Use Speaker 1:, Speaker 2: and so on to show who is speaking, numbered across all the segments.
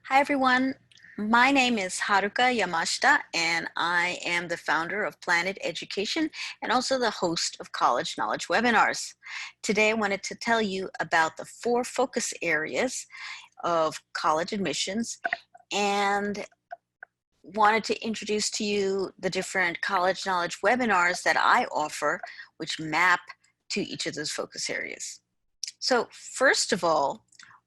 Speaker 1: Hi, everyone. My name is Haruka Yamashita, and I am the founder of Planet Education and also the host of College Knowledge webinars. Today, I wanted to tell you about the 4 focus areas of college admissions and wanted to introduce to you the different College Knowledge webinars that I offer, which map to each of those focus areas. So first of all,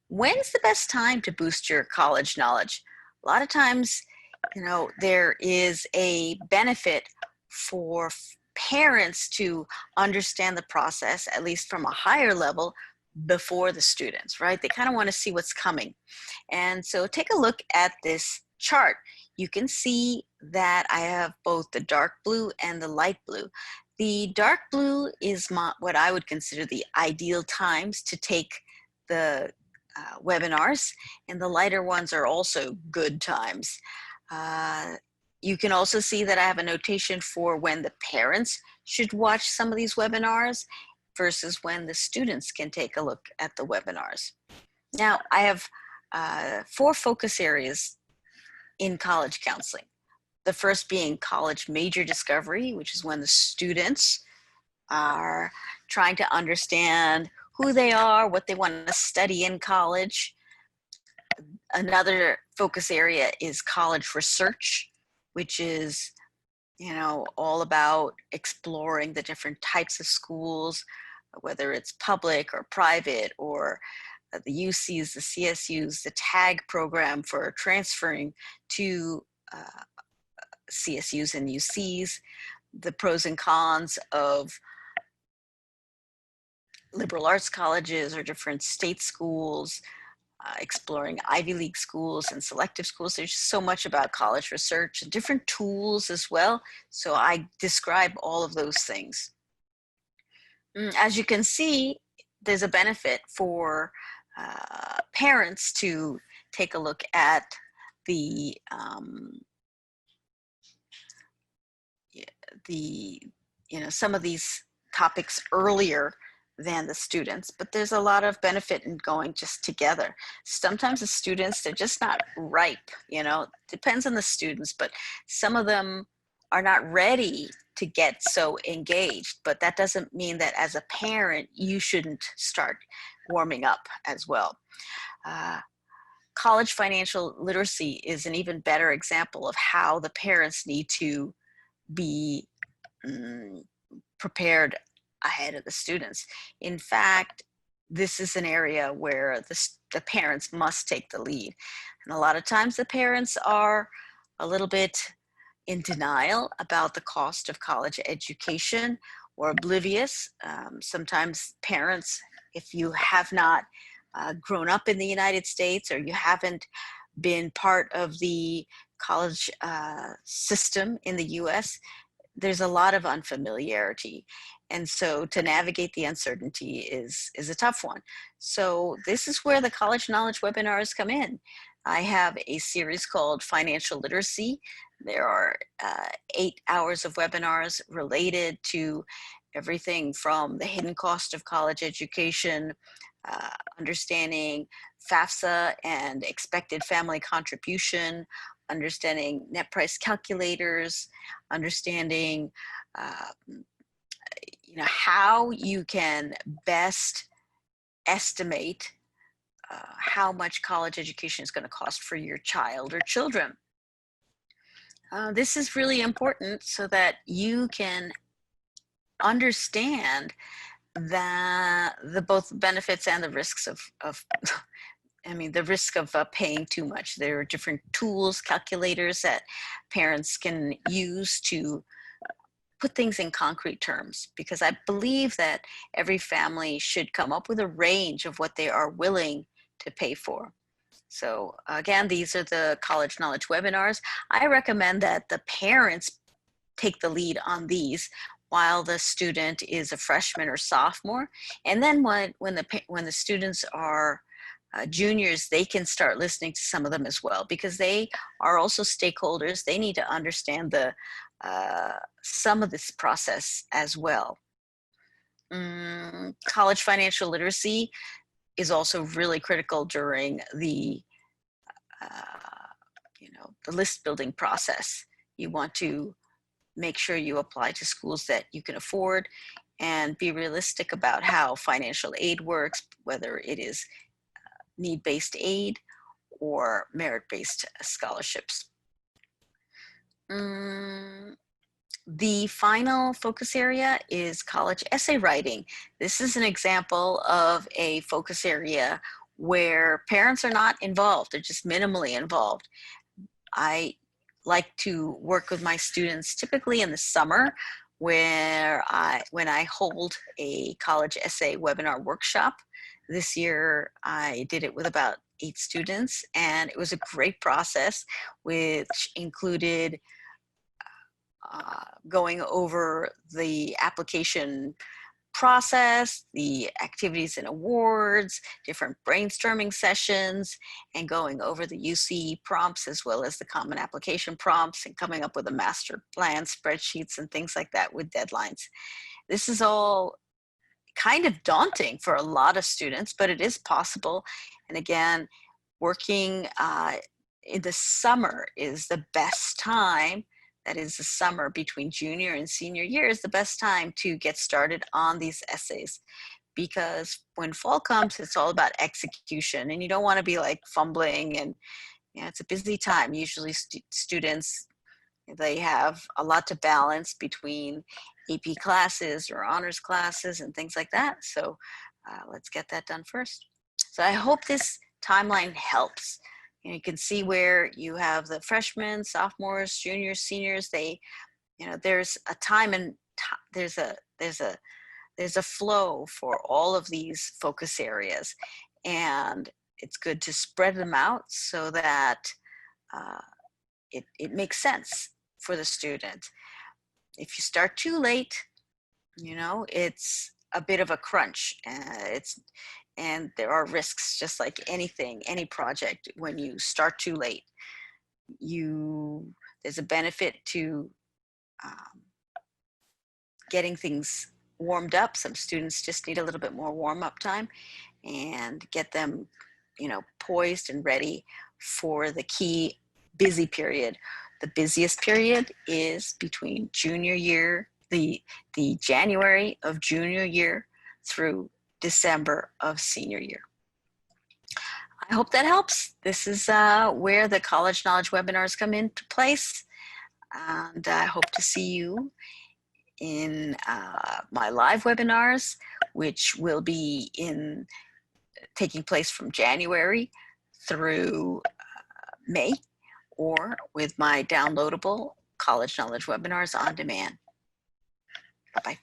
Speaker 1: when's the best time to boost your college knowledge? A lot of times, there is a benefit for parents to understand the process, at least from a higher level, before the students, right? They kind of want to see what's coming. And so take a look at this chart. You can see that I have both the dark blue and the light blue. The dark blue is what I would consider the ideal times to take the webinars, and the lighter ones are also good times. You can also see that I have a notation for when the parents should watch some of these webinars versus when the students can take a look at the webinars. Now, I have 4 focus areas in college counseling. The first being college major discovery, which is when the students are trying to understand who they are, what they want to study in college. Another focus area is college research, which is, all about exploring the different types of schools, whether it's public or private, or the UCs, the CSUs, the TAG program for transferring to CSUs and UCs, the pros and cons of liberal arts colleges or different state schools, exploring Ivy League schools and selective schools. There's just so much about college research and different tools as well. So I describe all of those things. As you can see, there's a benefit for parents to take a look at the some of these topics earlier than the students, but there's a lot of benefit in going just together. Sometimes the students, they're just not ripe, depends on the students, but some of them are not ready to get so engaged, but that doesn't mean that as a parent, you shouldn't start warming up as well. College financial literacy is an even better example of how the parents need to be prepared ahead of the students. In fact, this is an area where the parents must take the lead. And a lot of times the parents are a little bit in denial about the cost of college education or oblivious. Sometimes parents, if you have not grown up in the United States or you haven't been part of the college system in the US, there's a lot of unfamiliarity. And so to navigate the uncertainty is a tough one. So this is where the college knowledge webinars come in. I have a series called Financial Literacy. There are 8 hours of webinars related to everything from the hidden cost of college education, understanding FAFSA and expected family contribution, understanding net price calculators, understanding how you can best estimate how much college education is going to cost for your child or children. This is really important so that you can understand both benefits and the risks of the risk of paying too much. There are different tools, calculators that parents can use to put things in concrete terms, because I believe that every family should come up with a range of what they are willing to pay for. So again, these are the college knowledge webinars. I recommend that the parents take the lead on these while the student is a freshman or sophomore. And then when the students are juniors, they can start listening to some of them as well, because they are also stakeholders. They need to understand some of this process as well. College financial literacy is also really critical during the the list building process. You want to make sure you apply to schools that you can afford and be realistic about how financial aid works, whether it is need-based aid or merit-based scholarships. The final focus area is college essay writing. This is an example of a focus area where parents are not involved, they're just minimally involved. I like to work with my students typically in the summer when I hold a college essay webinar workshop. This year I did it with about 8 students, and it was a great process, which included going over the application process, the activities and awards, different brainstorming sessions, and going over the UC prompts as well as the common application prompts, and coming up with a master plan, spreadsheets, and things like that with deadlines. This is all kind of daunting for a lot of students, but it is possible. And again, working in the summer is the best time. That is the summer between junior and senior year is the best time to get started on these essays, because when fall comes, it's all about execution, and you don't want to be like fumbling, and it's a busy time. Usually students, they have a lot to balance between AP classes or honors classes and things like that. So let's get that done first. So I hope this timeline helps. You can see where you have the freshmen, sophomores, juniors, seniors. There's a time and there's a flow for all of these focus areas, and it's good to spread them out so that it makes sense for the student. If you start too late, it's a bit of a crunch. And there are risks, just like anything, any project. When you start too late, there's a benefit to getting things warmed up. Some students just need a little bit more warm-up time, and get them, poised and ready for the key busy period. The busiest period is between junior year, the January of junior year through December of senior year. I hope that helps. This is where the College Knowledge webinars come into place. And I hope to see you in my live webinars, which will be taking place from January through May, or with my downloadable College Knowledge webinars on demand. Bye-bye.